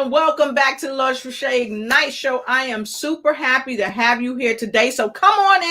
and welcome back to the Lotus Roche Ignite Show. I am super happy to have you here today. So come on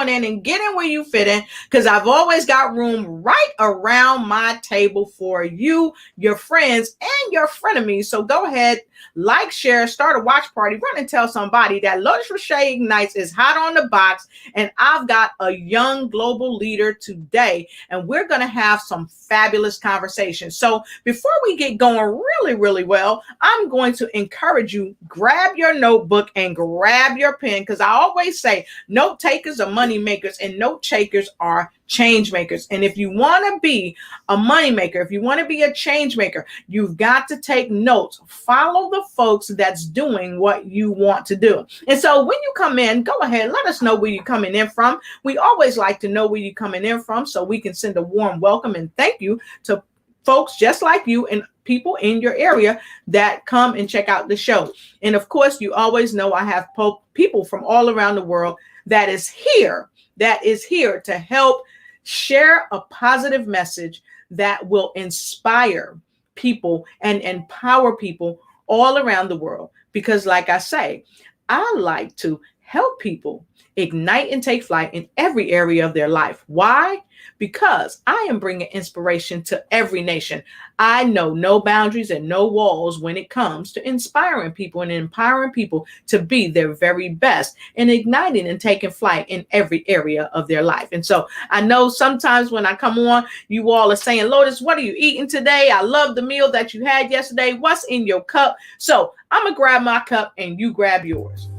in and get in where you fit in, because I've always got room right around my table for you, your friends, and your frenemies. So go ahead, like, share, start a watch party, run and tell somebody that Lotus Roche Ignites is hot on the box, and I've got a young global leader today, and we're going to have some fabulous conversations. So before we get going really well, I'm going to encourage you, grab your notebook and grab your pen, because I always say note takers are money makers and note takers are change makers. And if you want to be a money maker, if you want to be a change maker, you've got to take notes. Follow the folks that's doing what you want to do. And so when you come in, go ahead, let us know where you're coming in from. We always like to know where you're coming in from so we can send a warm welcome and thank you to folks just like you and people in your area that come and check out the show. And of course, you always know I have people from all around the world that is here to help share a positive message that will inspire people and empower people all around the world. Because like I say, I like to help people ignite and take flight in every area of their life. Why? Because I am bringing inspiration to every nation. I know no boundaries and no walls when it comes to inspiring people and empowering people to be their very best and igniting and taking flight in every area of their life. And so I know sometimes when I come on, you all are saying, Lotus, what are you eating today? I love the meal that you had yesterday. What's in your cup? So I'm going to grab my cup and you grab yours.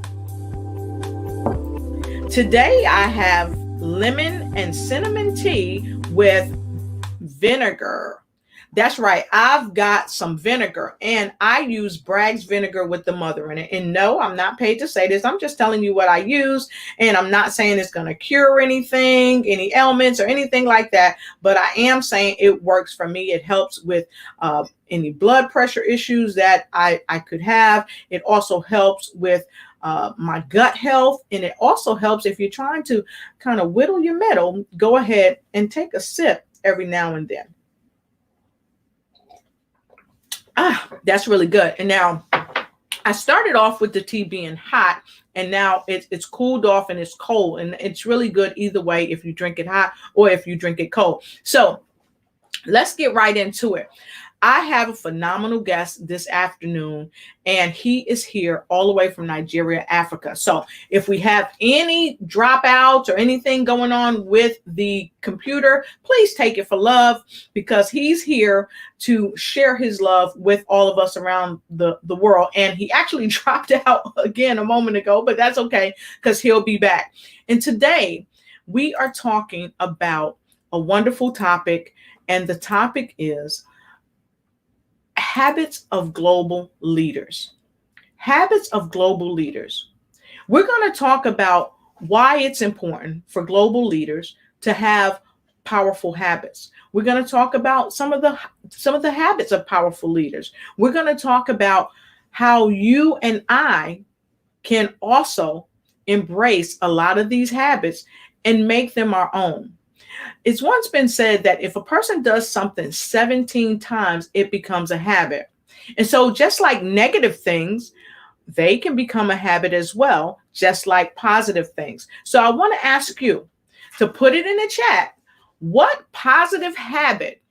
Today I have lemon and cinnamon tea with vinegar. That's right. I've got some vinegar and I use Bragg's vinegar with the mother in it. And no, I'm not paid to say this. I'm just telling you what I use. And I'm not saying it's going to cure anything, any ailments or anything like that. But I am saying it works for me. It helps with any blood pressure issues that I could have. It also helps with my gut health. And it also helps if you're trying to kind of whittle your metal, go ahead and take a sip every now and then. That's really good. And now I started off with the tea being hot, and now it's cooled off and it's cold. And it's really good either way if you drink it hot or if you drink it cold. So let's get right into it. I have a phenomenal guest this afternoon, and he is here all the way from Nigeria, Africa. So if we have any dropouts or anything going on with the computer, please take it for love, because he's here to share his love with all of us around the world. And he actually dropped out again a moment ago, but that's okay, because he'll be back. And today we are talking about a wonderful topic, and the topic is habits of global leaders. Habits of global leaders. We're going to talk about why it's important for global leaders to have powerful habits. We're going to talk about some of the habits of powerful leaders. We're going to talk about how you and I can also embrace a lot of these habits and make them our own. It's once been said that if a person does something 17 times, it becomes a habit. And so just like negative things, they can become a habit as well, just like positive things. So I want to ask you to put it in the chat. What positive habit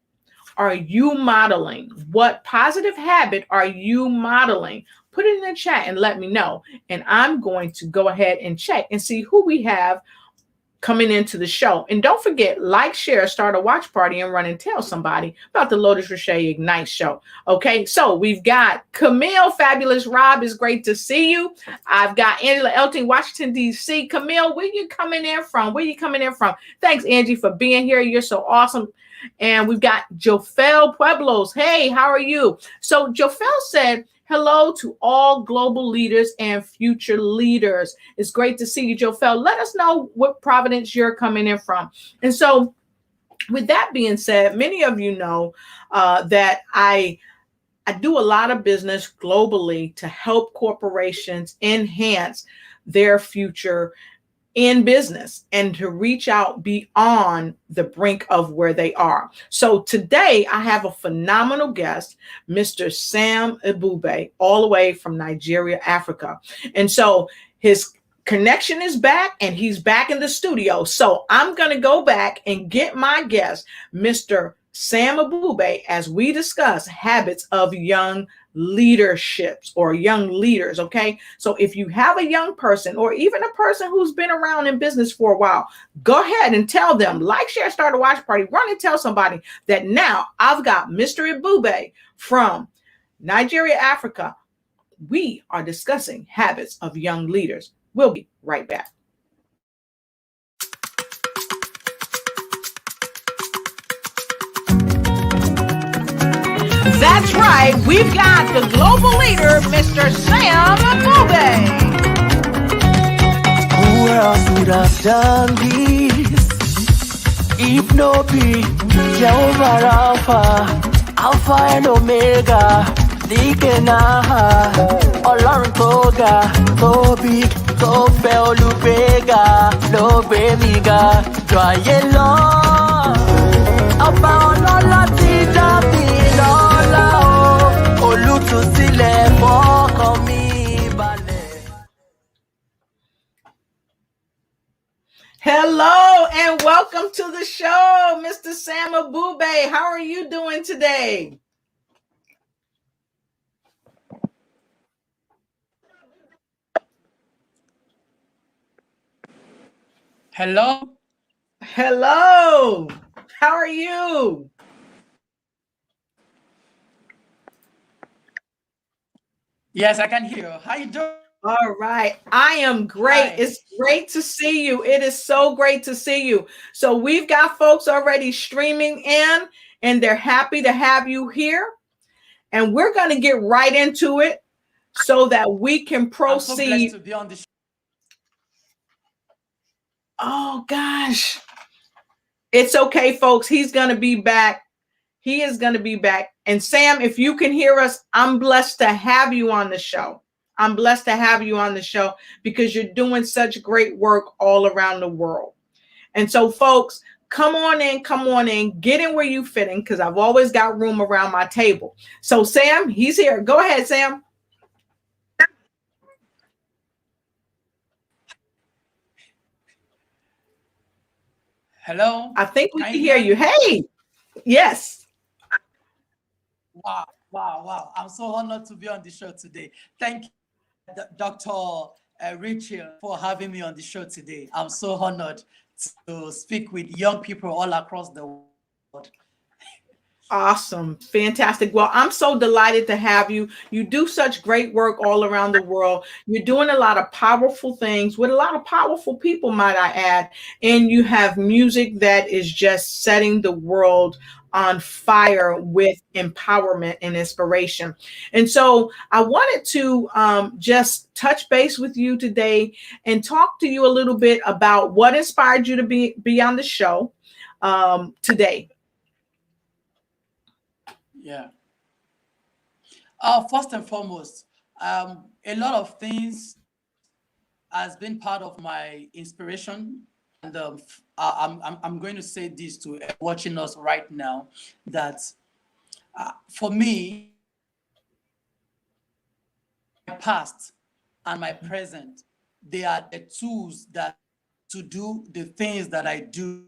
are you modeling? What positive habit are you modeling? Put it in the chat and let me know. And I'm going to go ahead and check and see who we have coming into the show. And don't forget, like, share, start a watch party, and run and tell somebody about the Lotus Roche Ignite show. Okay, so we've got Camille, Fabulous Rob, is great to see you. I've got Angela Elton, Washington, D.C. Camille, where you coming in from? Thanks, Angie, for being here. You're so awesome. And we've got Jofel Pueblos. Hey, how are you? So Jofel said, hello to all global leaders and future leaders. It's great to see you, Jofel. Let us know what Providence you're coming in from. And so with that being said, many of you know that I do a lot of business globally to help corporations enhance their future in business and to reach out beyond the brink of where they are. So today I have a phenomenal guest, Mr. Sam Ebube, all the way from Nigeria, Africa. And so his connection is back and he's back in the studio. So I'm going to go back and get my guest, Mr. Sam Ebube, as we discuss habits of young leaderships or young leaders. Okay. So if you have a young person or even a person who's been around in business for a while, go ahead and tell them, like, share, start a watch party, run and tell somebody that now I've got Mr. Ebube from Nigeria, Africa. We are discussing habits of young leaders. We'll be right back. That's right. We've got the global leader, Mr. Sam Ebube. Who else would have done this? If no be Jehovah Alpha and Omega, Dikena, Ọlọ́run tó ga, tó big, tó fẹ́ olùgbéga, ló gbé mi ga, jọ ayé lọ. Ọba ọlọ́lá ti dá mi lọ́lá o, olùtúsílẹ̀ fọ́kàn mi balẹ̀. Hello and welcome to the show, Mr. Sam Ebube. How are you doing today? Hello. Hello. How are you? Yes, I can hear you. How you doing? All right. I am great. Hi. It's great to see you. It is so great to see you. So we've got folks already streaming in and they're happy to have you here. And we're going to get right into it so that we can proceed. I'm so blessed to be on the show. Oh, gosh. It's okay, folks. He's going to be back. He is going to be back. And Sam, if you can hear us, I'm blessed to have you on the show. I'm blessed to have you on the show because you're doing such great work all around the world. And so, folks, come on in, get in where you fit in because I've always got room around my table. So, Sam, he's here. Go ahead, Sam. Hello. I think we can hear you. Hey, yes. Wow. I'm so honored to be on the show today. Thank you, Dr. Rachel, for having me on the show today. I'm so honored to speak with young people all across the world. Awesome. Fantastic. Well, I'm so delighted to have you. You do such great work all around the world. You're doing a lot of powerful things with a lot of powerful people, might I add. And you have music that is just setting the world on fire with empowerment and inspiration. And so I wanted to just touch base with you today and talk to you a little bit about what inspired you to be on the show today. Yeah. First and foremost, a lot of things has been part of my inspiration, and I'm going to say this to watching us right now that for me, my past and my present, they are the tools that to do the things that I do.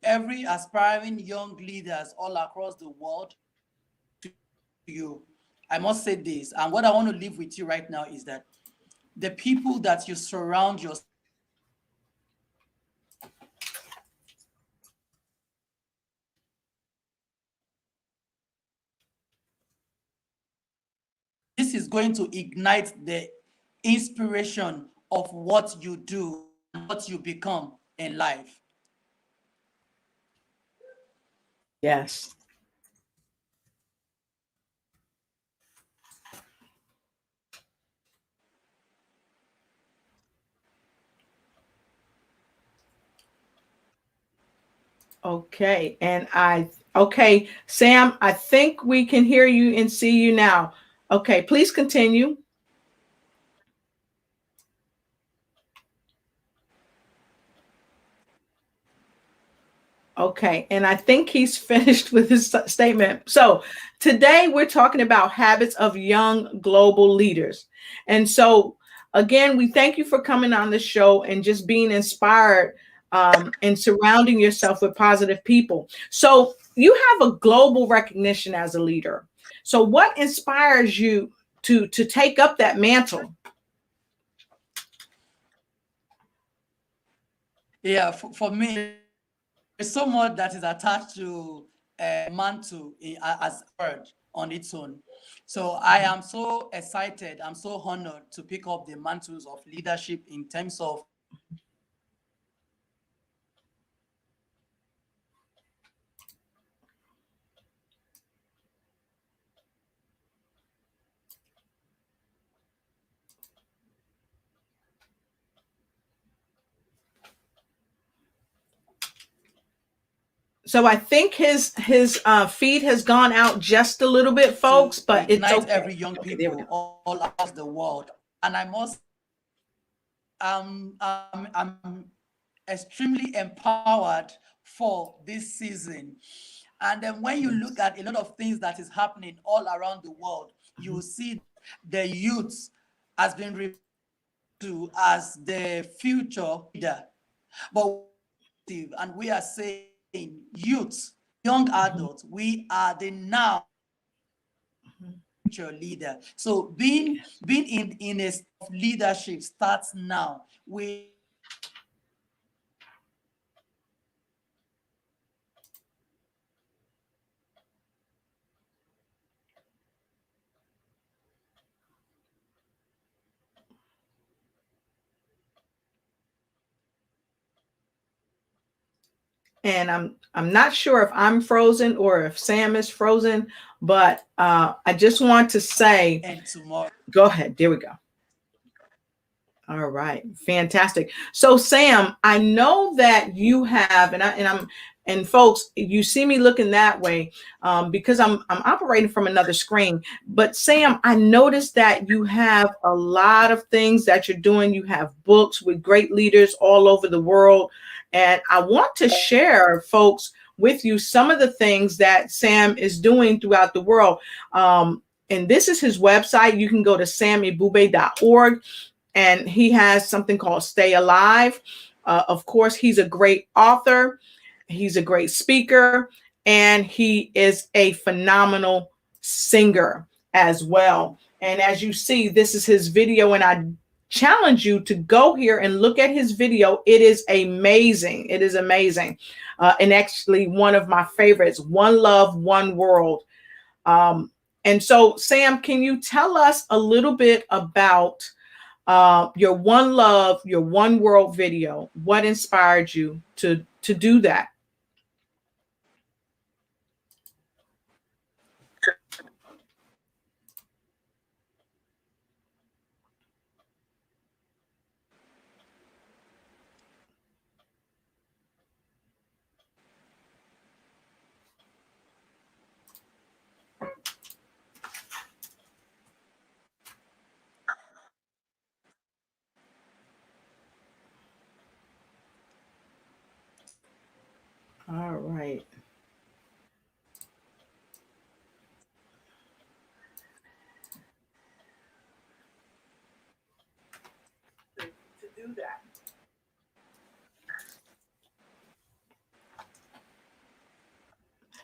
Every aspiring young leaders all across the world, to you, I must say this, and what I want to leave with you right now is that the people that you surround yourself, this is going to ignite the inspiration of what you do and what you become in life. Yes. Okay. Okay, Sam, I think we can hear you and see you now. Okay, please continue. Okay, and I think he's finished with his statement. So today we're talking about habits of young global leaders. And so again, we thank you for coming on the show and just being inspired and surrounding yourself with positive people. So you have a global recognition as a leader. So what inspires you to take up that mantle? Yeah, for me, there's so much that is attached to mantle as word on its own. So I am so excited, I'm so honored to pick up the mantles of leadership in terms of So I think his feed has gone out just a little bit, to folks, but it's ignite okay. every young Okay, there we people go. all across the world. And I must, I'm extremely empowered for this season. And then when you look at a lot of things that is happening all around the world, you will see the youth has been referred to as the future leader. But and we are saying youth, young Mhm, adults, we are the now mhm. future leader. So being in a state of leadership starts now. We And I'm not sure if I'm frozen or if Sam is frozen, but I just want to say, and tomorrow. go ahead. There we go. All right, fantastic. So Sam, I know that you have, and folks, you see me looking that way because I'm operating from another screen. But Sam, I noticed that you have a lot of things that you're doing. You have books with great leaders all over the world, and I want to share, folks, with you some of the things that Sam is doing throughout the world. And this is his website. You can go to samibube.org, and he has something called Stay Alive. Of course, he's a great author, he's a great speaker, and he is a phenomenal singer as well. And as you see, this is his video, and I challenge you to go here and look at his video. It is amazing. It is amazing. And actually, one of my favorites, One Love, One World. And so, Sam, can you tell us a little bit about your One Love, your One World video? What inspired you to do that? All right. To do that.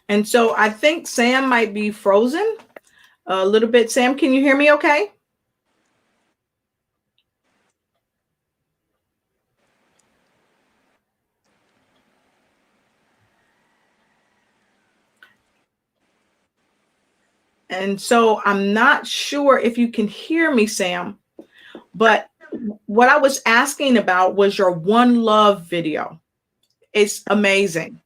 And so I think Sam might be frozen a little bit. Sam, can you hear me okay? And so I'm not sure if you can hear me, Sam, but what I was asking about was your One Love video. It's amazing.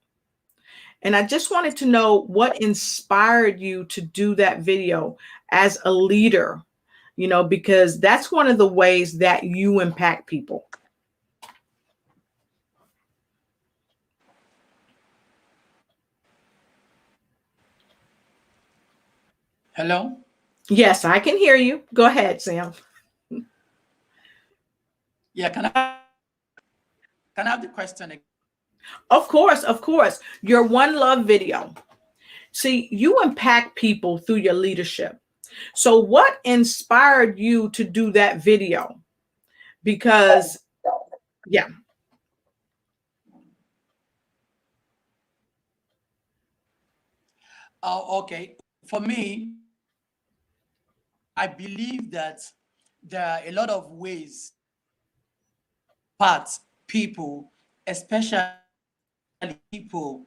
And I just wanted to know what inspired you to do that video as a leader, because that's one of the ways that you impact people. Hello? Yes, I can hear you. Go ahead, Sam. Yeah, can I have the question again? Of course, of course. Your One Love video. See, you impact people through your leadership. So what inspired you to do that video? Because, yeah. Okay. For me, I believe that there are a lot of ways, parts, people, especially people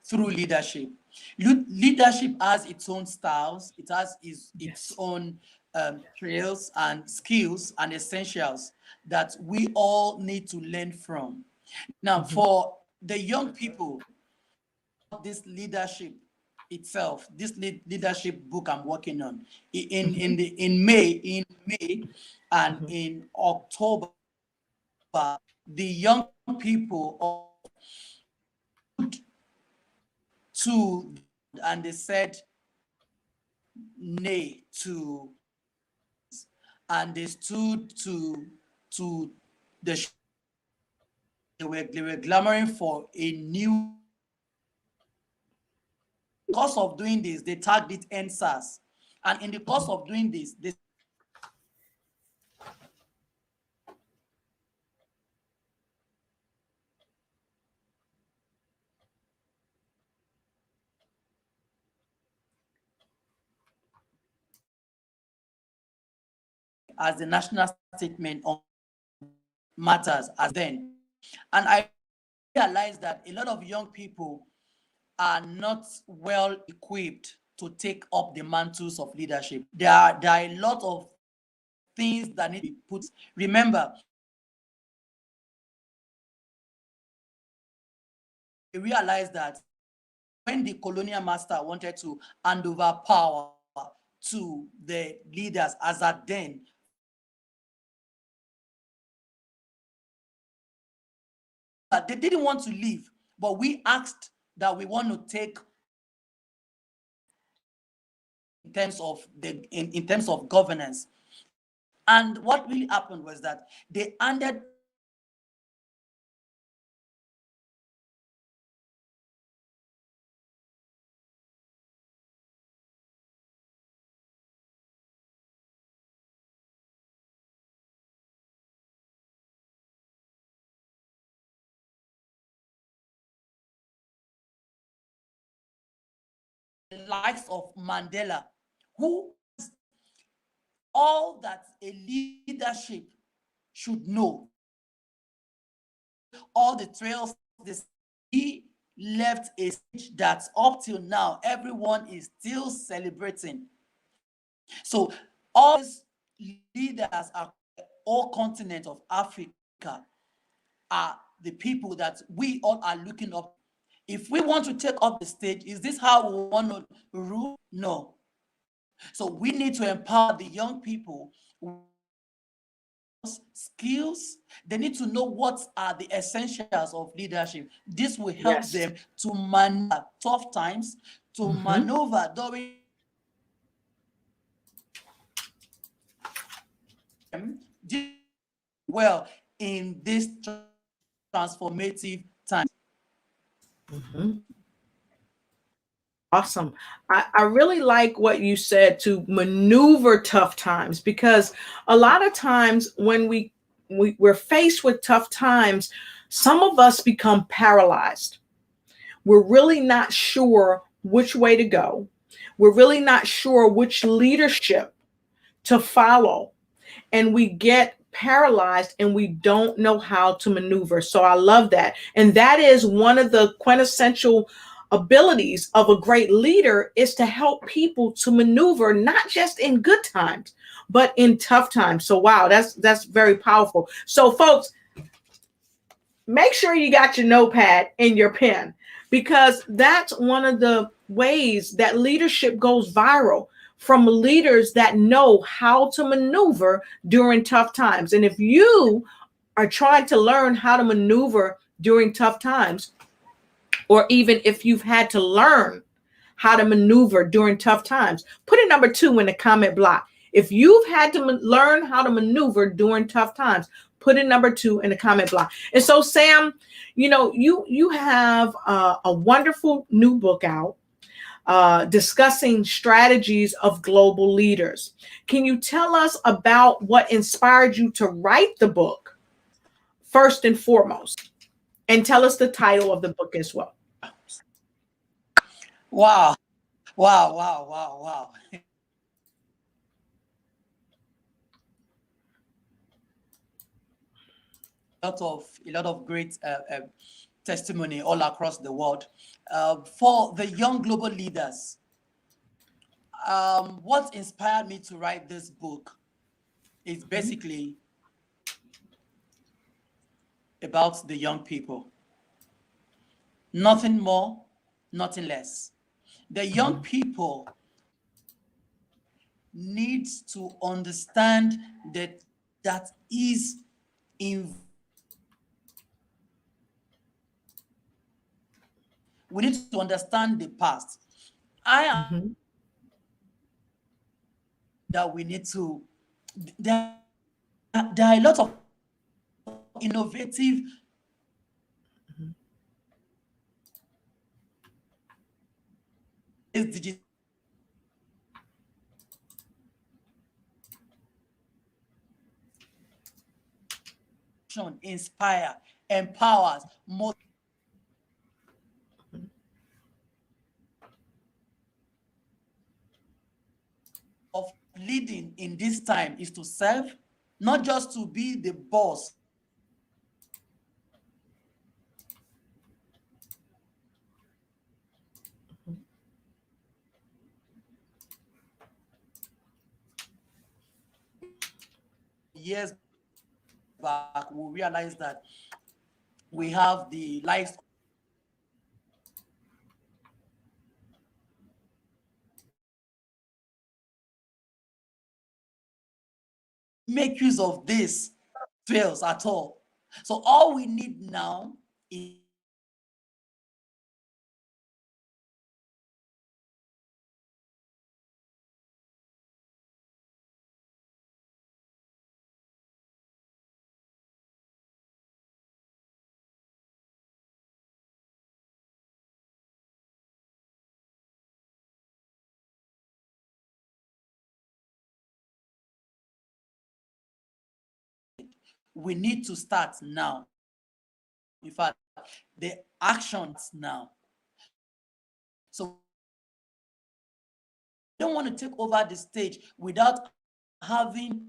through leadership. Leadership has its own styles, it has its Yes. own trails and skills and essentials that we all need to learn from. Now, Mhm. for the young people, this leadership itself, this leadership book I'm working on Mhm. in May and Mhm. in October, the young people to and they said nay to, and they stood to the they were clamoring for a new. Course of doing this, they tagged it NSAS, and in the course of doing this, they as the national statement on matters as then, and I realized that a lot of young people are not well equipped to take up the mantles of leadership. There are a lot of things that need to be put. Remember, we realized that when the colonial master wanted to hand over power to the leaders as at then, they didn't want to leave, but we asked that we want to take in terms of governance. And what really happened was that they handed the likes of Mandela, who all that a leadership should know, all the trails, this he left a stage that up till now everyone is still celebrating. So all these leaders are all continent of Africa are the people that we all are looking up. If we want to take up the stage, is this how we want to rule? No. So we need to empower the young people with skills. They need to know what are the essentials of leadership. This will help Yes. them to maneuver tough times, to Mhm. maneuver during well in this transformative time. Mhm. Awesome. I really like what you said to maneuver tough times, because a lot of times when we're faced with tough times, some of us become paralyzed. We're really not sure which way to go. We're really not sure which leadership to follow, and we get paralyzed and we don't know how to maneuver. So I love that. And that is one of the quintessential abilities of a great leader, is to help people to maneuver not just in good times, but in tough times. So wow, that's very powerful. So folks, make sure you got your notepad and your pen, because that's one of the ways that leadership goes viral, from leaders that know how to maneuver during tough times. And if you are trying to learn how to maneuver during tough times, or even if you've had to learn how to maneuver during tough times, put a number 2 in the comment block. If you've had to learn how to maneuver during tough times, put in number 2 in the comment block. And so, Sam, you have a wonderful new book out discussing strategies of global leaders. Can you tell us about what inspired you to write the book first and foremost? And tell us the title of the book as well. Wow. Wow, wow, wow, wow. A lot of great testimony all across the world. For the young global leaders, what inspired me to write this book is basically about the young people. Nothing more, nothing less. The young people need to understand that is in. We need to understand the past. I am that we need to. There are a lot of innovative digital inspire, empowers, of leading in this time is to serve, not just to be the boss. Years back, we realized that we have the likes make use of this fails at all. So all we need now is we need to start now. In fact, the actions now. So we don't want to take over the stage without having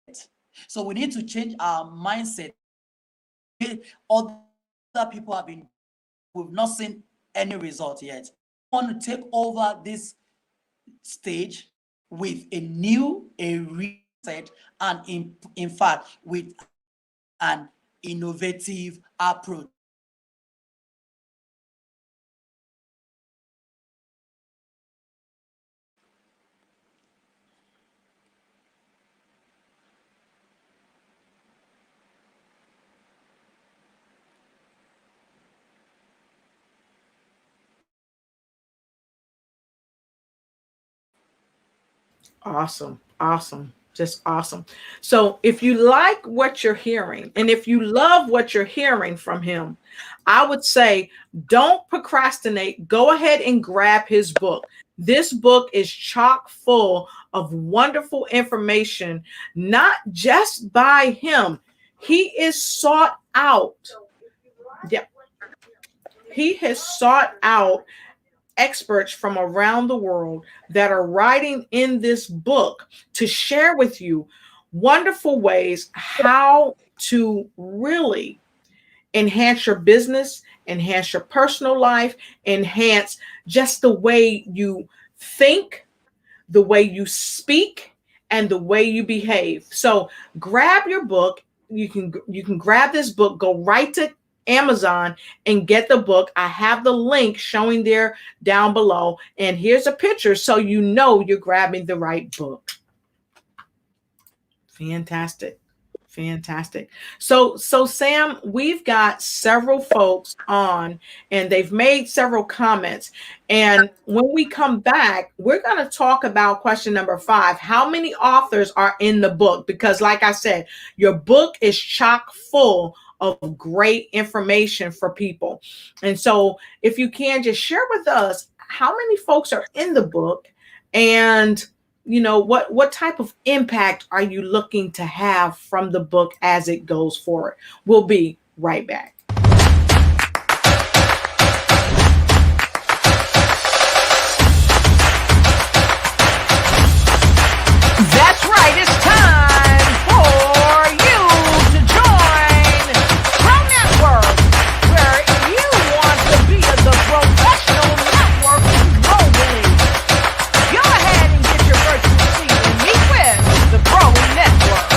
it. So we need to change our mindset. Other people have been, we've not seen any result yet. We want to take over this stage with a reset, and in fact, with an innovative approach. Awesome. Awesome. Just awesome. So if you like what you're hearing and if you love what you're hearing from him, I would say don't procrastinate. Go ahead and grab his book. This book is chock full of wonderful information, not just by him. He is sought out. Yeah. He has sought out experts from around the world that are writing in this book to share with you wonderful ways how to really enhance your business, enhance your personal life, enhance just the way you think, the way you speak, and the way you behave. So grab your book. You can grab this book, go right to Amazon and get the book. I have the link showing there down below. And here's a picture so you know you're grabbing the right book. Fantastic. Fantastic. So Sam, we've got several folks on and they've made several comments. And when we come back, we're going to talk about question number 5. How many authors are in the book? Because like I said, your book is chock full of great information for people. And so if you can just share with us how many folks are in the book, and what type of impact are you looking to have from the book as it goes forward? We'll be right back. That's right, it's time for you to join Pro Network, where you want to be the professional networking globally. Go ahead and get your virtual seat and meet with the Pro Network.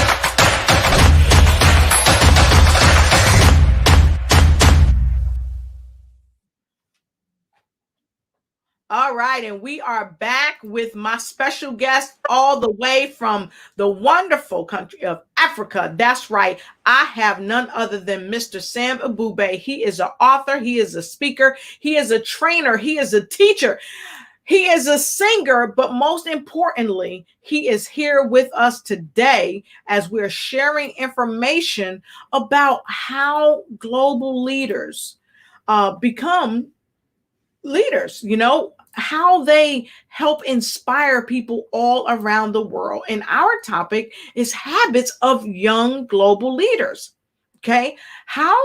All right, and we are back with my special guest all the way from the wonderful country of Africa. That's right. I have none other than Mr. Sam Abube. He is an author, he is a speaker, he is a trainer, he is a teacher. He is a singer, but most importantly, he is here with us today as we're sharing information about how global leaders become leaders, how they help inspire people all around the world. And our topic is habits of young global leaders. Okay. How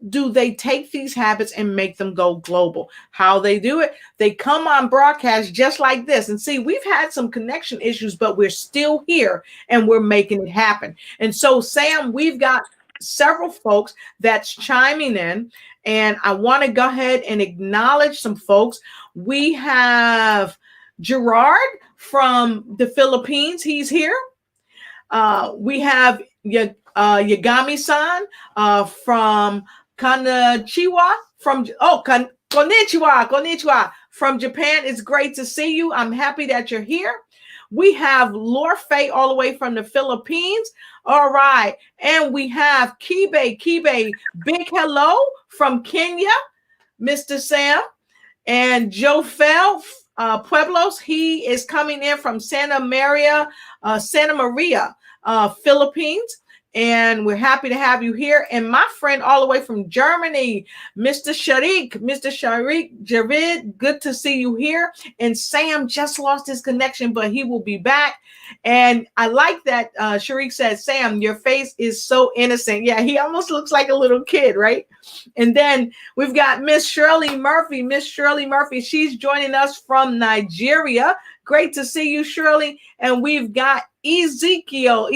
do they take these habits and make them go global? How they do it? They come on broadcast just like this. And see, we've had some connection issues, but we're still here and we're making it happen. And so, Sam, we've got several folks that's chiming in, and I want to go ahead and acknowledge some folks. We have Gerard from the Philippines. He's here. We have Yagami-san from Kanachiwa konnichiwa from Japan. It's great to see you. I'm happy that you're here. We have Lorfe all the way from the Philippines. All right. And we have Kibe, big hello from Kenya, Mr. Sam. And Joe Fell, Pueblos, he is coming in from Santa Maria, Philippines. And we're happy to have you here. And my friend all the way from Germany, Mr. Sharik Javid, good to see you here. And Sam just lost his connection, but he will be back. And I like that Sharik said, Sam, your face is so innocent. Yeah, he almost looks like a little kid, right? And then we've got Miss Shirley Murphy. Miss Shirley Murphy, she's joining us from Nigeria. Great to see you, Shirley. And we've got Ezekiel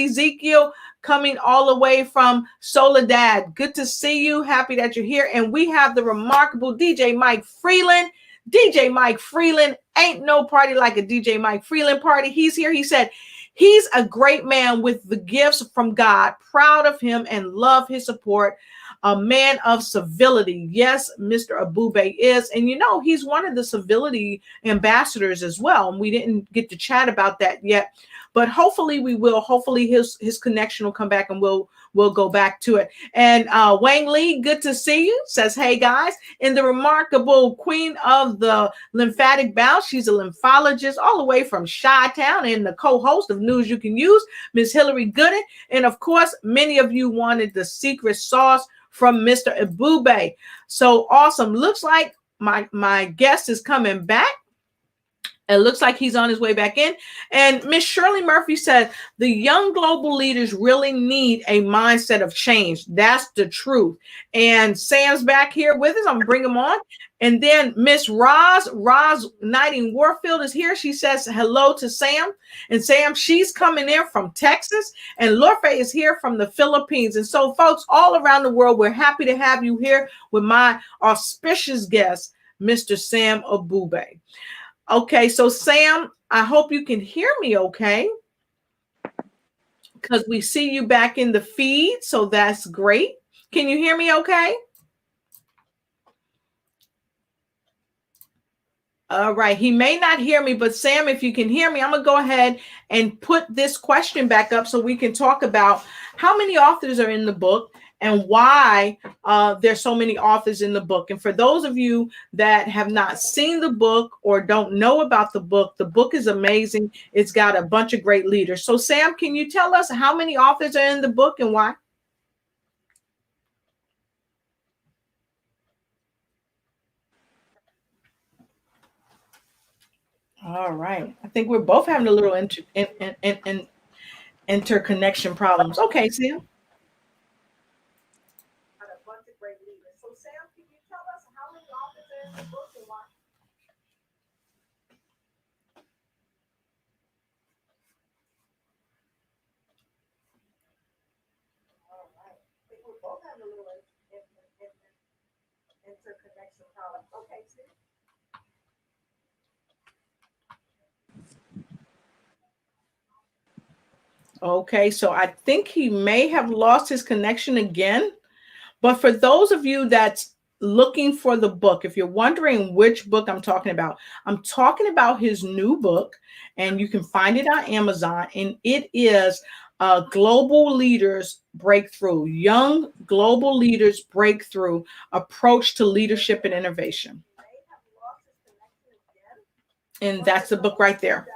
coming all the way from Soledad. Good to see you. Happy that you're here. And we have the remarkable DJ Mike Freeland. DJ Mike Freeland, ain't no party like a DJ Mike Freeland party. He's here. He said he's a great man with the gifts from God. Proud of him and love his support. A man of civility. Yes, Mr. Abube is. And he's one of the civility ambassadors as well. And we didn't get to chat about that yet. But hopefully we will. Hopefully his connection will come back and we'll go back to it. And Wang Lee, good to see you, says, hey guys. And the remarkable queen of the lymphatic bowel, she's a lymphologist all the way from Chi-Town and the co-host of News You Can Use, Miss Hillary Gooden. And of course, many of you wanted the secret sauce from Mr. Abube. So awesome. Looks like my guest is coming back. It looks like he's on his way back in. And Miss Shirley Murphy said, the young global leaders really need a mindset of change. That's the truth. And Sam's back here with us. I'm going to bring him on. And then Miss Roz Knighting Warfield is here. She says hello to Sam. And Sam, she's coming in from Texas. And Lorfe is here from the Philippines. And so, folks, all around the world, we're happy to have you here with my auspicious guest, Mr. Sam Abube. Okay, so Sam, I hope you can hear me okay, because we see you back in the feed, so that's great. Can you hear me okay? All right. He may not hear me, but Sam, if you can hear me, I'm going to go ahead and put this question back up so we can talk about how many authors are in the book and why there's so many authors in the book. And for those of you that have not seen the book or don't know about the book is amazing. It's got a bunch of great leaders. So Sam, can you tell us how many authors are in the book and why? All right. I think we're both having a little interconnection problems. Okay, Sam. Got a bunch of great leaders. So, Sam, can you tell us how many authors are in the book and why? All right. I think we're both having a little interconnection problems. Okay, Sam. Okay, so I think he may have lost his connection again. But for those of you that's looking for the book, if you're wondering which book I'm talking about his new book, and you can find it on Amazon. And it is Global Leaders Breakthrough, Young Global Leaders Breakthrough Approach to Leadership and Innovation. And that's the book right there.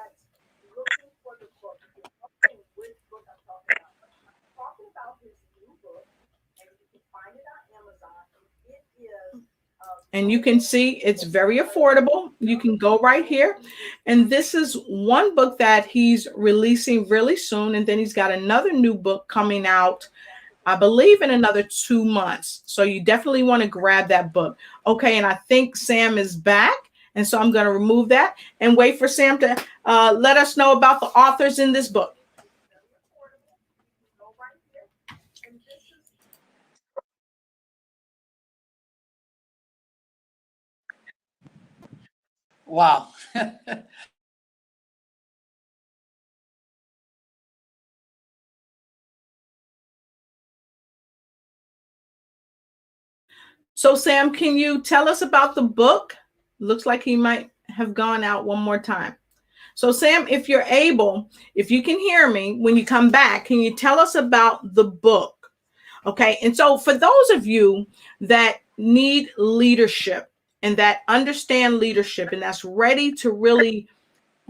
And you can see it's very affordable. You can go right here. And this is one book that he's releasing really soon. And then he's got another new book coming out, I believe, in another 2 months. So you definitely want to grab that book. Okay. And I think Sam is back. And so I'm going to remove that and wait for Sam to let us know about the authors in this book. Wow. So, Sam, can you tell us about the book? Looks like he might have gone out one more time. So, Sam, if you're able, if you can hear me when you come back, can you tell us about the book? Okay. And so, for those of you that need leadership and that understand leadership and that's ready to really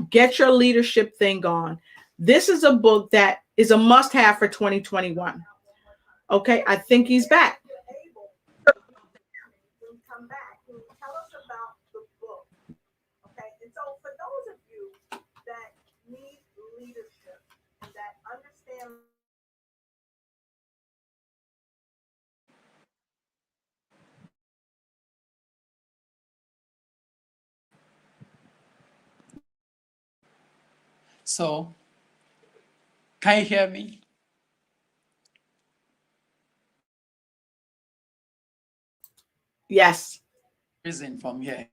get your leadership thing on, this is a book that is a must have for 2021. Okay. I think he's back. Come back. Can you tell us about the book? Okay. And so, for those of you that need leadership and that understand. So, can you hear me? Yes. Reason from here.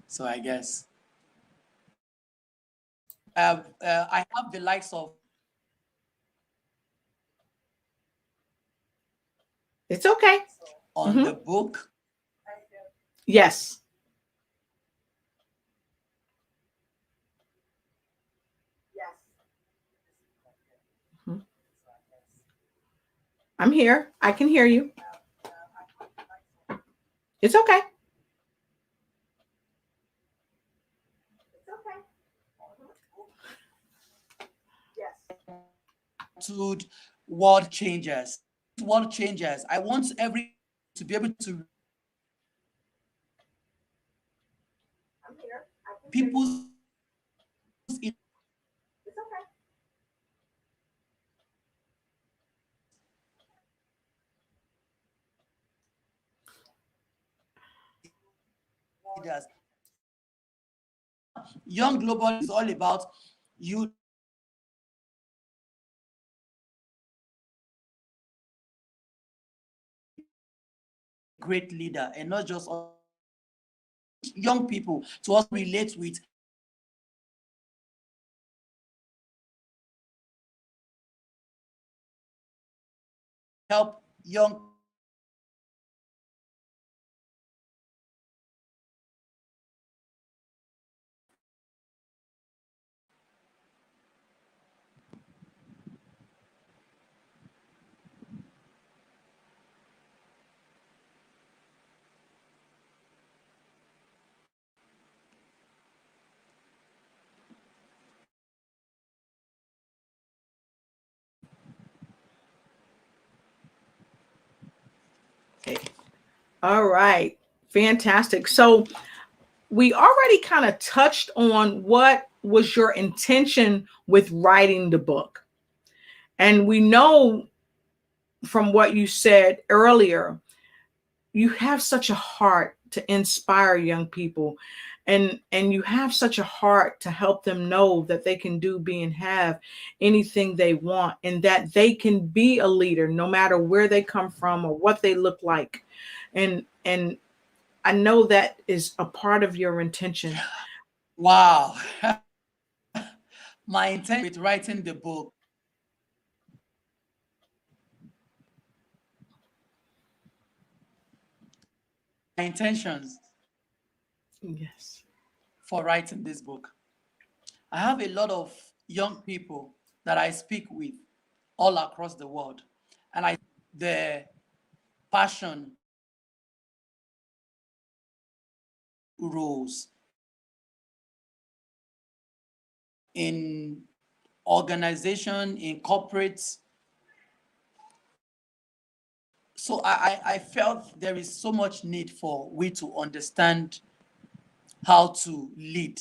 So I guess I have the likes of It's okay. on the book. Yes. Yes. I'm here. I can hear you. It's okay. To world changers. World changers. I want every to be able to people's It's okay. leaders. Young Global is all about you great leader and not just young people to also relate with, help young All right. Fantastic. So we already kind of touched on what was your intention with writing the book. And we know from what you said earlier, you have such a heart to inspire young people, and you have such a heart to help them know that they can do, be, and have anything they want, and that they can be a leader no matter where they come from or what they look like. And I know that is a part of your intention. Wow. My intent with writing the book, my intentions Yes. for writing this book. I have a lot of young people that I speak with all across the world, and I the passion roles in organization, in corporates. So I felt there is so much need for we to understand how to lead,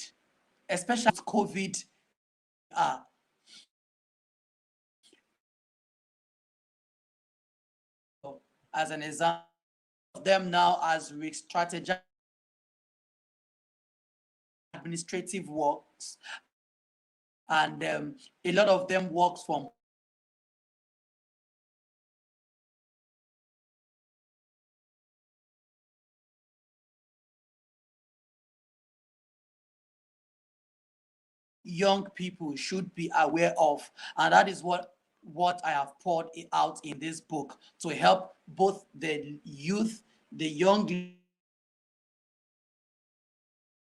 especially with COVID. Uh, as an example, of them now as we strategize administrative works, and a lot of them works from young people should be aware of, and that is what I have poured out in this book to help both the youth, the young,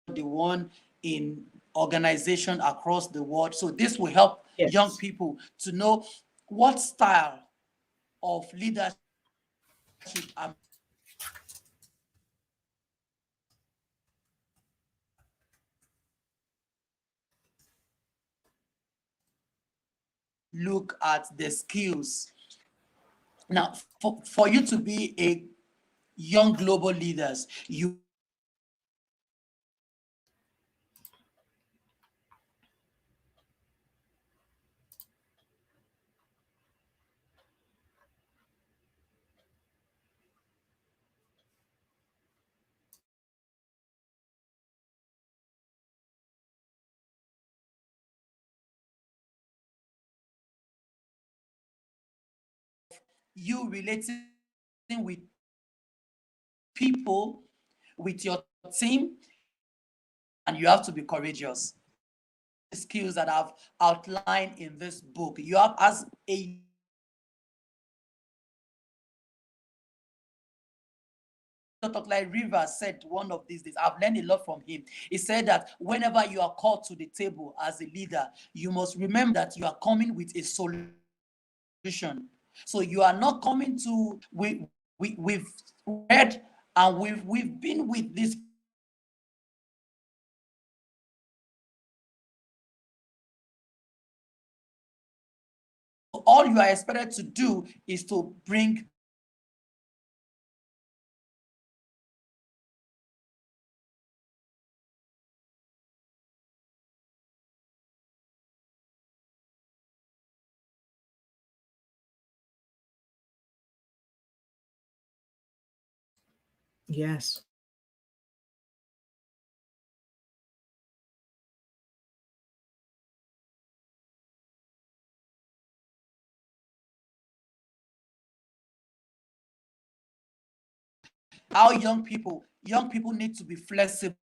the one in organization across the world. So this will help young Yes. people to know what style of leadership I'm look at the skills. Now, for you to be a young global leaders, you relating with people, with your team, and you have to be courageous. Skills that I've outlined in this book. You have, as a Dr. Clyde Rivers said one of these days, I've learned a lot from him. He said that whenever you are called to the table as a leader, you must remember that you are coming with a solution. So you are not coming to we've read and we've been with this. All you are expected to do is to bring. Yes. How young people need to be flexible,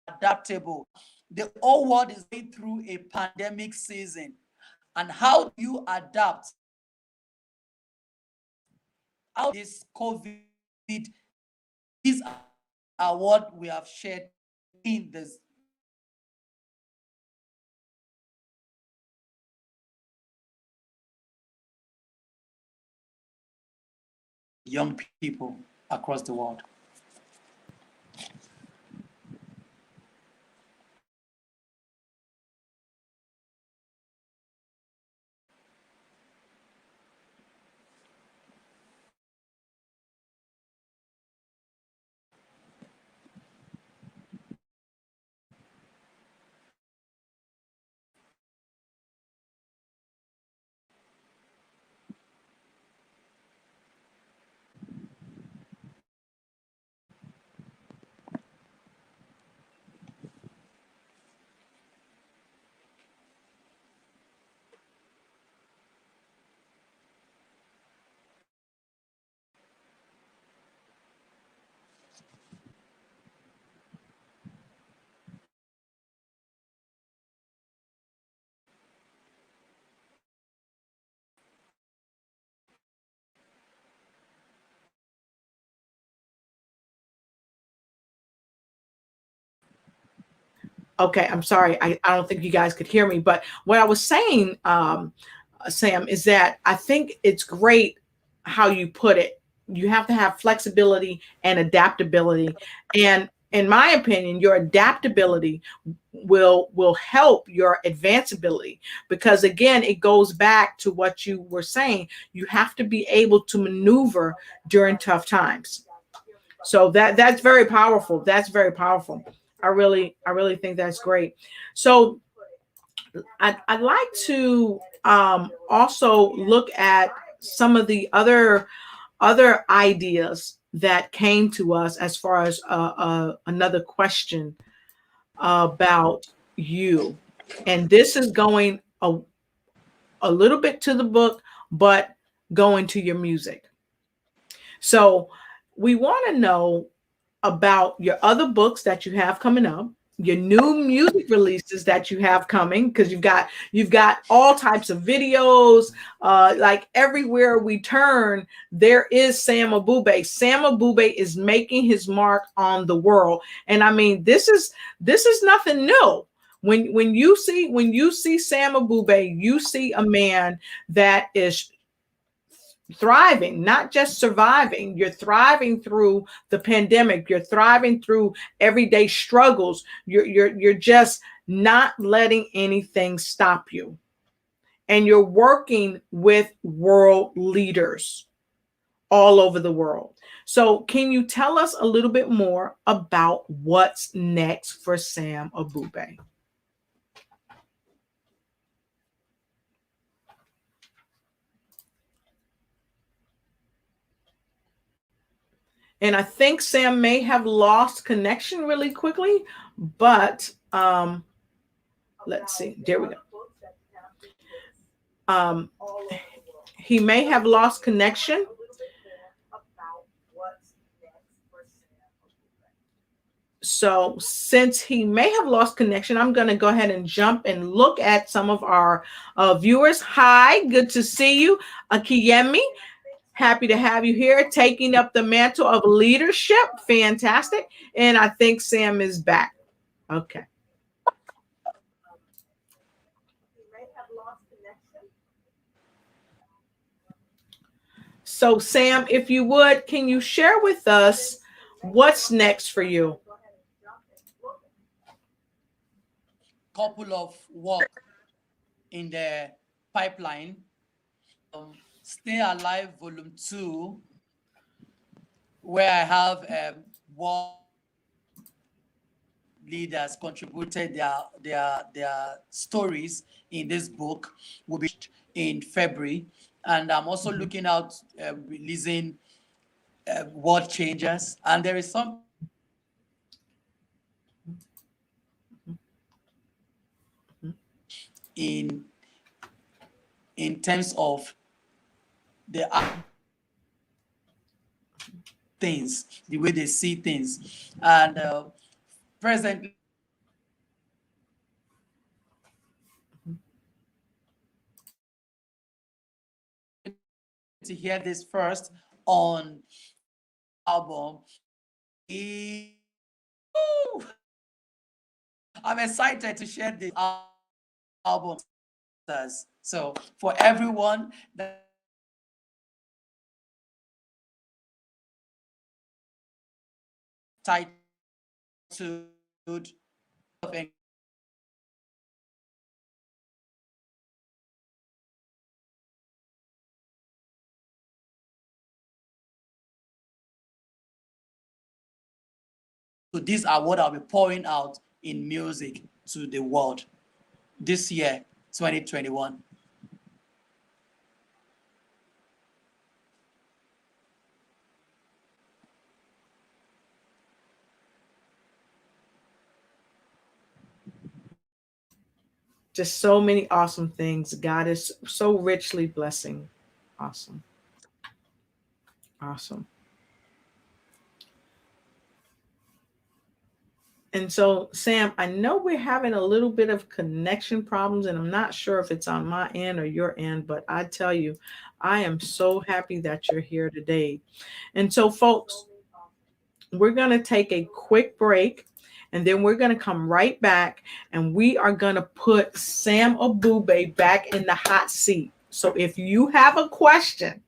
adaptable. The whole world is going through a pandemic season, and how do you adapt? How this COVID, these are what we have shared in this young people across the world. Okay, I'm sorry. I don't think you guys could hear me, but what I was saying, Sam, is that I think it's great how you put it. You have to have flexibility and adaptability. And in my opinion, your adaptability will help your advanceability, because again, it goes back to what you were saying. You have to be able to maneuver during tough times. So that's very powerful. That's very powerful. I really think that's great. So I'd like to also look at some of the other ideas that came to us as far as another question about you. And this is going a little bit to the book, but going to your music. So we want to know about your other books that you have coming up, your new music releases that you have coming, because you've got all types of videos. Like everywhere we turn, there is Sam Abube. Sam Abube is making his mark on the world, and I mean this is nothing new. When you see Sam Abube, you see a man that is thriving, not just surviving. You're thriving through the pandemic. You're thriving through everyday struggles. You're just not letting anything stop you. And you're working with world leaders all over the world. So can you tell us a little bit more about what's next for Sam Abube? And I think Sam may have lost connection really quickly, but let's see. There we go. Um, he may have lost connection. So since he may have lost connection, I'm going to go ahead and jump and look at some of our viewers. Hi, good to see you. Akiyemi, happy to have you here, taking up the mantle of leadership. Fantastic. And I think Sam is back. Okay. So Sam, if you would, can you share with us what's next for you? Couple of work in the pipeline. Stay Alive Volume 2, where I have world leaders contributed their stories in this book, will be in February. And I'm also looking out releasing World Changers. And there is some in terms of the things, the way they see things. And presently, to hear this first on album. I'm excited to share this album. So for everyone that titled so these are what I'll be pouring out in music to the world this year, 2021. Just so many awesome things. God is so richly blessing. Awesome. Awesome. And so, Sam, I know we're having a little bit of connection problems, and I'm not sure if it's on my end or your end, but I tell you, I am so happy that you're here today. And so, folks, we're going to take a quick break. And then we're going to come right back and we are going to put Sam Abube back in the hot seat. So if you have a question,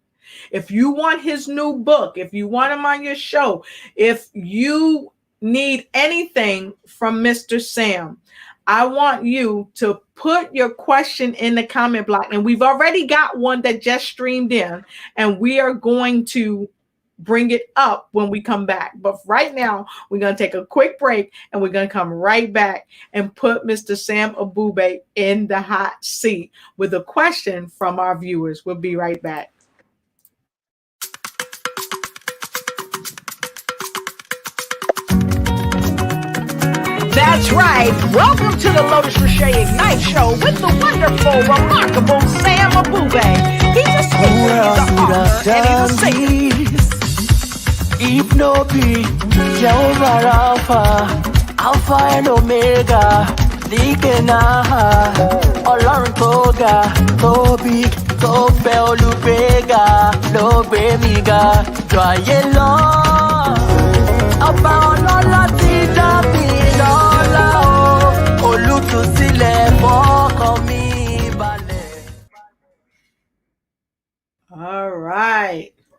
if you want his new book, if you want him on your show, if you need anything from Mr. Sam, I want you to put your question in the comment block. And we've already got one that just streamed in, and we are going to bring it up when we come back. But right now, we're going to take a quick break and we're going to come right back and put Mr. Sam Abube in the hot seat with a question from our viewers. We'll be right back. That's right. Welcome to the Lotus Richey Ignite Show with the wonderful, remarkable Sam Abube. He's a speaker, he's an author, and he's a singer. If no be Jehovah Alpha and Omega, Dikena, Ọlọ́run tó ga, tó big, tó fẹ́ olùgbéga, ló gbé mi ga, jọ ayé lọ. Ọba ọlọ́lá ti dá mi lọ́lá o, olùtúsílẹ̀ fọ́kàn mi balẹ̀.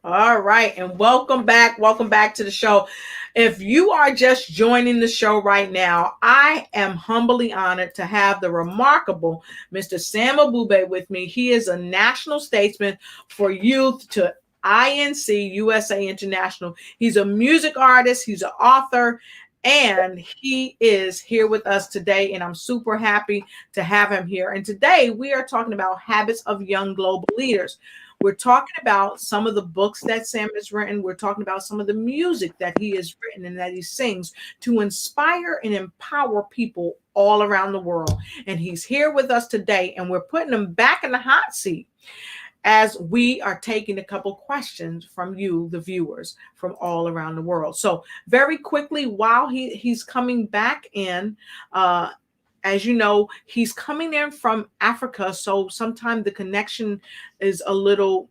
All right. And welcome back. Welcome back to the show. If you are just joining the show right now, I am humbly honored to have the remarkable Mr. Sam Abube with me. He is a national statesman for youth to INC USA International. He's a music artist. He's an author. And he is here with us today, and I'm super happy to have him here. And today we are talking about habits of young global leaders. We're talking about some of the books that Sam has written. We're talking about some of the music that he has written and that he sings to inspire and empower people all around the world. And he's here with us today, and we're putting him back in the hot seat as we are taking a couple questions from you, the viewers, from all around the world. So very quickly, while he's coming back in, as you know, he's coming in from Africa, so sometimes the connection is a little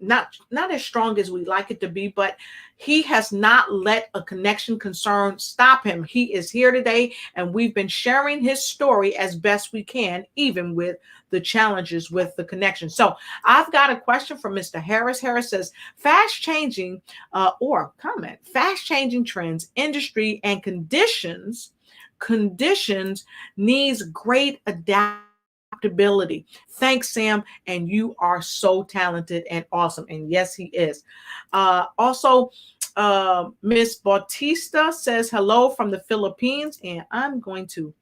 not as strong as we'd like it to be, but he has not let a connection concern stop him. He is here today, and we've been sharing his story as best we can, even with the challenges with the connection. So I've got a question from Mr. Harris. Harris says, fast-changing trends, industry, and conditions needs great adaptability. Thanks, Sam. And you are so talented and awesome. And yes, he is. Also, Miss Bautista says hello from the Philippines. And I'm going to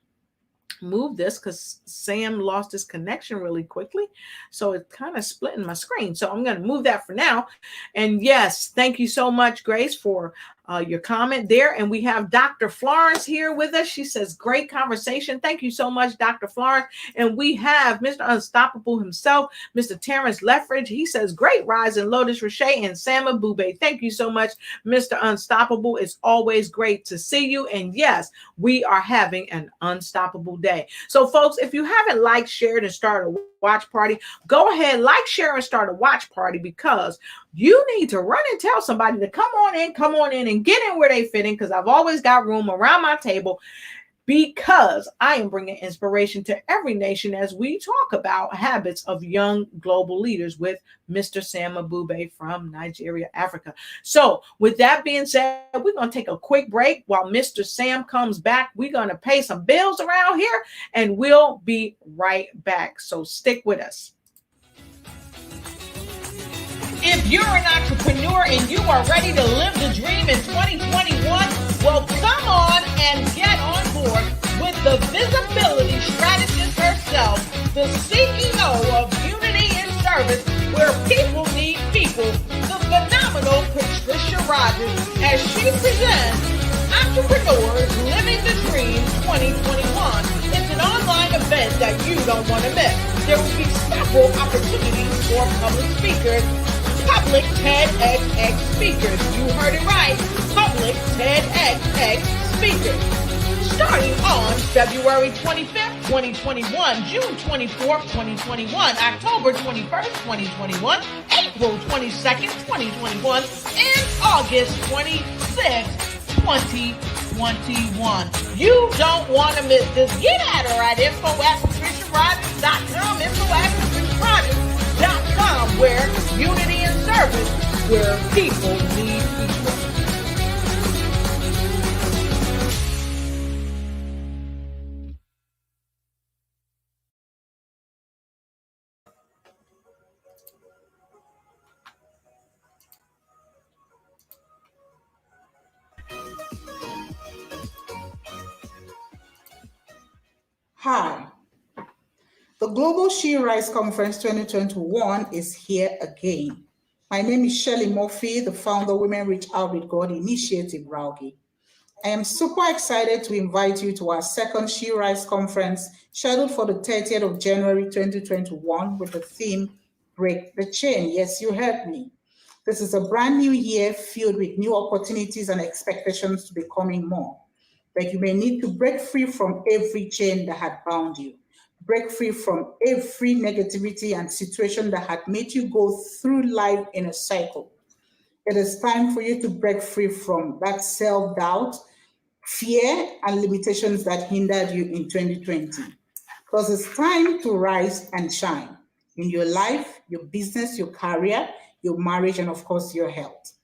move this because Sam lost his connection really quickly. So it's kind of splitting my screen. So I'm going to move that for now. And yes, thank you so much, Grace, for your comment there. And we have Dr. Florence here with us. She says, great conversation. Thank you so much, Dr. Florence. And we have Mr. Unstoppable himself, Mr. Terrence Leffridge. He says, great rise in Lotus Richey and Sam Abube. Thank you so much, Mr. Unstoppable. It's always great to see you. And yes, we are having an unstoppable day. So folks, if you haven't liked, shared, and started a watch party, go ahead, like, share, and start a watch party, because you need to run and tell somebody to come on in and get in where they fit in, because I've always got room around my table, because I am bringing inspiration to every nation as we talk about habits of young global leaders with Mr. Sam Abube from Nigeria, Africa. So with that being said, we're going to take a quick break while Mr. Sam comes back. We're going to pay some bills around here, and we'll be right back. So stick with us. If you're an entrepreneur and you are ready to live the dream in 2021, well, come on and get on board with the visibility strategist herself, the CEO of Unity in Service, where people need people, the phenomenal Patricia Rogers, as she presents Entrepreneurs Living the Dream 2021. It's an online event that you don't want to miss. There will be several opportunities for public speakers, public TEDx speakers. You heard it right. Public TEDx speakers. Starting on February 25th, 2021, June 24th, 2021, October 21st, 2021, April 22nd, 2021, and August 26th, 2021. 2021. You don't want to miss this. Get at her at info@patriciarogers.com, info@patriciarogers.com, where unity and service, where people need people. Hi. The Global She Rise Conference 2021 is here again. My name is Shelley Murphy, the founder of Women Reach Out with God Initiative, Raugi. I am super excited to invite you to our second She Rise Conference, scheduled for the 30th of January 2021 with the theme, Break the Chain. Yes, you heard me. This is a brand new year filled with new opportunities and expectations to becoming more. But you may need to break free from every chain that had bound you. Break free from every negativity and situation that had made you go through life in a cycle. It is time for you to break free from that self-doubt, fear, and limitations that hindered you in 2020. Because it's time to rise and shine in your life, your business, your career, your marriage, and of course, your health.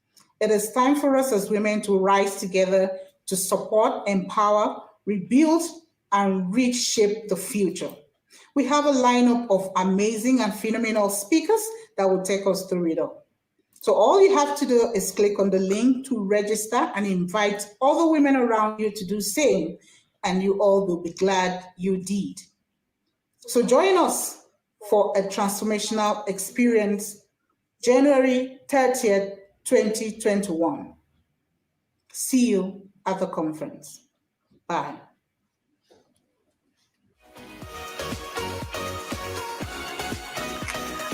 It is time for us as women to rise together to support, empower, rebuild, and reshape the future. We have a lineup of amazing and phenomenal speakers that will take us through it all. So all you have to do is click on the link to register and invite other women around you to do the same, and you all will be glad you did. So join us for a transformational experience, January 30th, 2021. See you at the conference. Bye.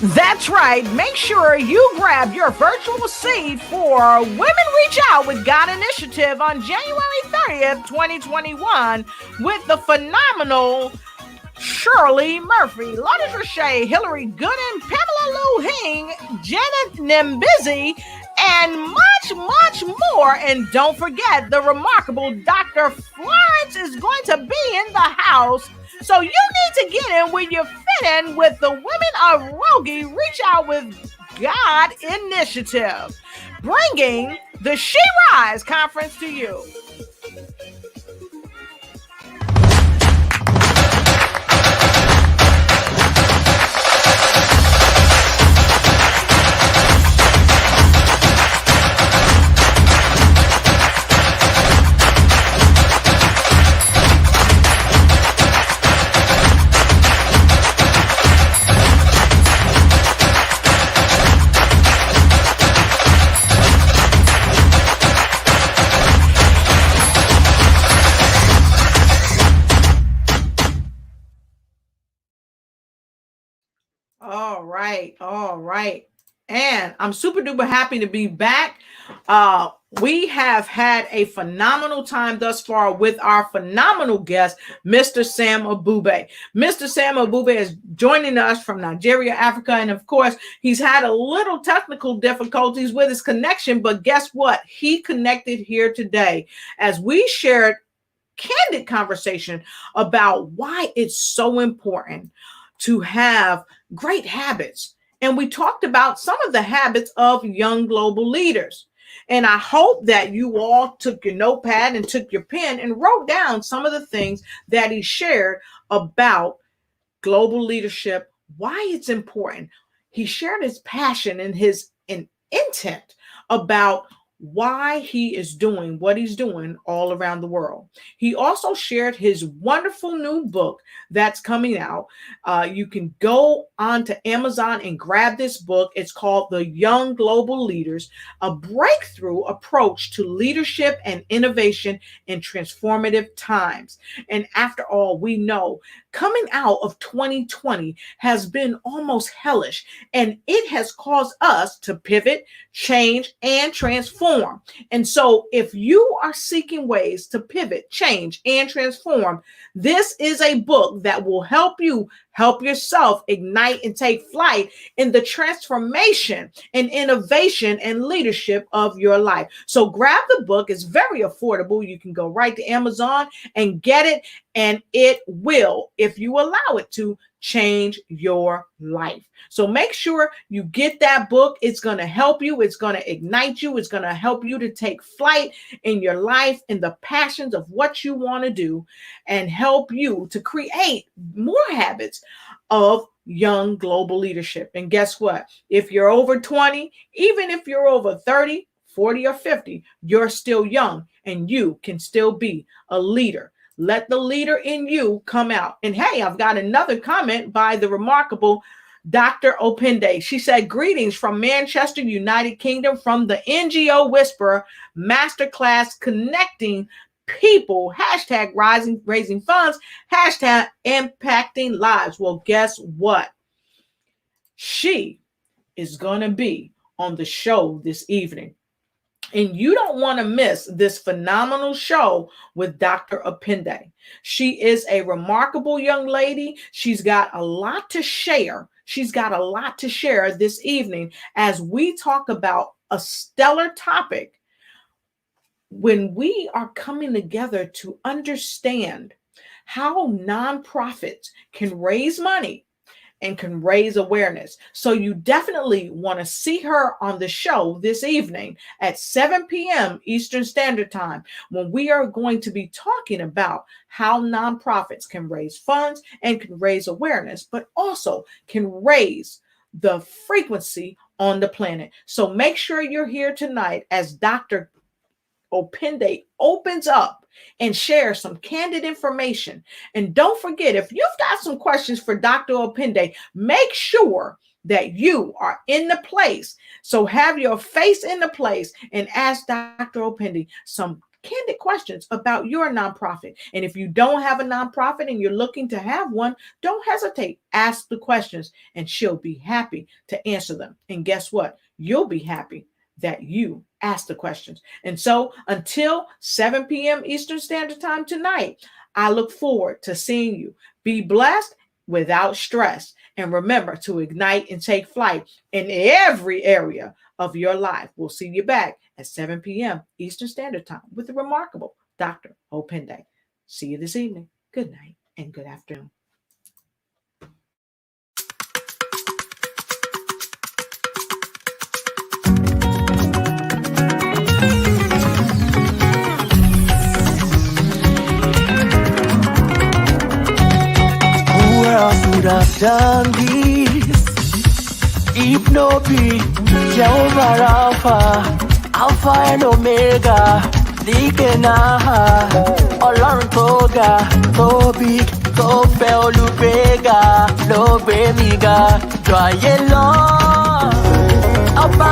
That's right. Make sure you grab your virtual seat for Women Reach Out with God Initiative on January 30th, 2021 with the phenomenal Shirley Murphy, Lourdes Roche, Hillary Gooden, Pamela Lou Hing, Janet Nimbizzi, and much, much more. And don't forget, the remarkable Dr. Florence is going to be in the house. So you need to get in when you fit in with the Women of Rogi Reach Out with God Initiative, bringing the She Rise Conference to you. All right. And I'm super duper happy to be back. We have had a phenomenal time thus far with our phenomenal guest, Mr. Sam Abube. Mr. Sam Abube is joining us from Nigeria, Africa. And of course, he's had a little technical difficulties with his connection, but guess what? He connected here today as we shared candid conversation about why it's so important to have great habits. And we talked about some of the habits of young global leaders. And I hope that you all took your notepad and took your pen and wrote down some of the things that he shared about global leadership, why it's important. He shared his passion and his intent about why he is doing what he's doing all around the world. He also shared his wonderful new book that's coming out. You can go on to Amazon and grab this book. It's called The Young Global Leaders, a breakthrough approach to leadership and innovation in transformative times. And after all, we know coming out of 2020 has been almost hellish, and it has caused us to pivot, change, and transform transform. And so if you are seeking ways to pivot, change, and transform, this is a book that will help you help yourself ignite and take flight in the transformation and innovation and leadership of your life. So grab the book. It's very affordable. You can go right to Amazon and get it, and it will, if you allow it to, change your life. So make sure you get that book. It's going to help you. It's going to ignite you. It's going to help you to take flight in your life, in the passions of what you want to do, and help you to create more habits of young global leadership. And guess what? If you're over 20, even if you're over 30, 40, or 50, you're still young and you can still be a leader. Let the leader in you come out. And hey, I've got another comment by the remarkable Dr. Opende. She said, greetings from Manchester, United Kingdom, from the NGO Whisperer Masterclass Connecting People, hashtag raising funds, hashtag impacting lives. Well, guess what? She is going to be on the show this evening. And you don't want to miss this phenomenal show with Dr. Opende. She is a remarkable young lady. She's got a lot to share. She's got a lot to share this evening as we talk about a stellar topic when we are coming together to understand how nonprofits can raise money and can raise awareness. So you definitely want to see her on the show this evening at 7 p.m. Eastern Standard Time, when we are going to be talking about how nonprofits can raise funds and can raise awareness, but also can raise the frequency on the planet. So make sure you're here tonight as Dr. Opende opens up and shares some candid information. And don't forget, if you've got some questions for Dr. Opende, make sure that you are in the place. So have your face in the place and ask Dr. Opende some candid questions about your nonprofit. And if you don't have a nonprofit and you're looking to have one, don't hesitate. Ask the questions and she'll be happy to answer them. And guess what? You'll be happy that you ask the questions. And so until 7 p.m. Eastern Standard Time tonight, I look forward to seeing you. Be blessed without stress. And remember to ignite and take flight in every area of your life. We'll see you back at 7 p.m. Eastern Standard Time with the remarkable Dr. Opende. See you this evening. Good night and good afternoon. Would have done this if no be Jehovah Alpha, Alpha and Omega, Dikena, Ọlọ́run tó ga, tó big, tó fẹ́ olùgbéga, ló gbé mi ga, jọ ayé lọ, ọba